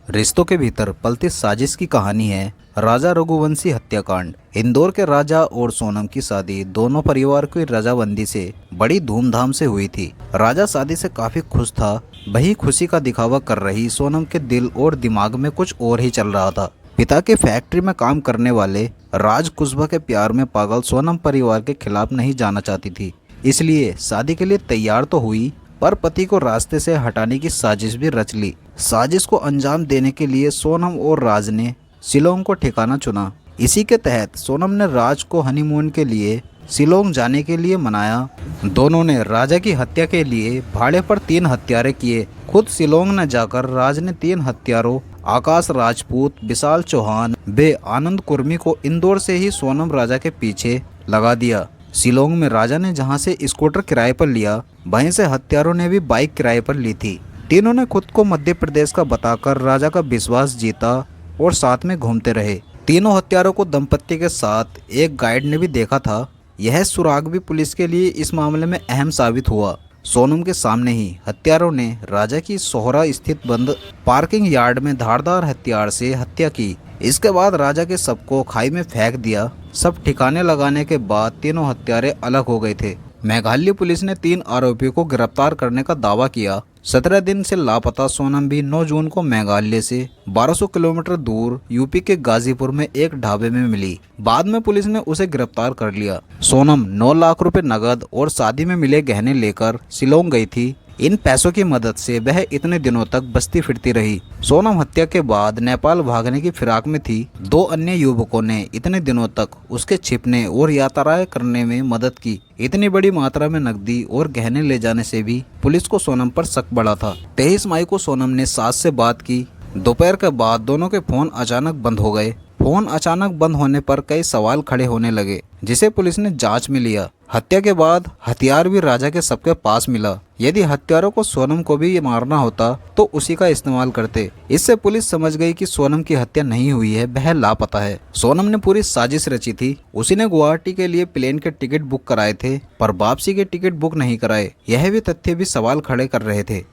रिश्तों के भीतर पलती साजिश की कहानी है राजा रघुवंशी हत्याकांड। इंदौर के राजा और सोनम की शादी दोनों परिवार की रजामंदी से बड़ी धूमधाम से हुई थी। राजा शादी से काफी खुश था, वही खुशी का दिखावा कर रही सोनम के दिल और दिमाग में कुछ और ही चल रहा था। पिता के फैक्ट्री में काम करने वाले राज कुशवा के प्यार में पागल सोनम परिवार के खिलाफ नहीं जाना चाहती थी, इसलिए शादी के लिए तैयार तो हुई, पर पति को रास्ते से हटाने की साजिश भी रच ली। साजिश को अंजाम देने के लिए सोनम और राज ने शिलोंग को ठिकाना चुना। इसी के तहत सोनम ने राज को हनीमून के लिए शिलोंग जाने के लिए मनाया। दोनों ने राजा की हत्या के लिए भाड़े पर 3 हत्यारे किए। खुद शिलोंग न जाकर राज ने 3 हत्यारों आकाश राजपूत, विशाल चौहान व आनंद कुर्मी को इंदौर से ही सोनम राजा के पीछे लगा दिया। शिलोंग में राजा ने जहां से स्कूटर किराए पर लिया, वहीं से हत्यारों ने भी बाइक किराए पर ली थी। तीनों ने खुद को मध्य प्रदेश का बताकर राजा का विश्वास जीता और साथ में घूमते रहे। तीनों हत्यारों को दंपत्ति के साथ एक गाइड ने भी देखा था। यह सुराग भी पुलिस के लिए इस मामले में अहम साबित हुआ। सोनम के सामने ही हत्यारों ने राजा की सोहरा स्थित बंद पार्किंग यार्ड में धारदार हथियार से हत्या की। इसके बाद राजा के शव को खाई में फेंक दिया। सब ठिकाने लगाने के बाद तीनों हत्यारे अलग हो गए थे। मेघालय पुलिस ने 3 आरोपियों को गिरफ्तार करने का दावा किया। 17 दिन से लापता सोनम भी 9 जून को मेघालय से 1200 किलोमीटर दूर यूपी के गाजीपुर में एक ढाबे में मिली। बाद में पुलिस ने उसे गिरफ्तार कर लिया। सोनम 9 लाख रुपए नगद और शादी में मिले गहने लेकर शिलोंग गई थी। इन पैसों की मदद से वह इतने दिनों तक बस्ती फिरती रही। सोनम हत्या के बाद नेपाल भागने की फिराक में थी। 2 अन्य युवकों ने इतने दिनों तक उसके छिपने और यात्राएं करने में मदद की। इतनी बड़ी मात्रा में नकदी और गहने ले जाने से भी पुलिस को सोनम पर शक बढ़ा था। 23 मई को सोनम ने सास से बात की। दोपहर के बाद दोनों के फोन अचानक बंद हो गए। फोन अचानक बंद होने पर कई सवाल खड़े होने लगे, जिसे पुलिस ने जांच में लिया। हत्या के बाद हथियार भी राजा के सबके पास मिला। यदि हत्यारों को सोनम को भी ये मारना होता तो उसी का इस्तेमाल करते। इससे पुलिस समझ गई कि सोनम की हत्या नहीं हुई है, वह लापता है। सोनम ने पूरी साजिश रची थी। उसी ने गुवाहाटी के लिए प्लेन के टिकट बुक कराए थे, पर वापसी के टिकट बुक नहीं कराए। यह भी तथ्य भी सवाल खड़े कर रहे थे।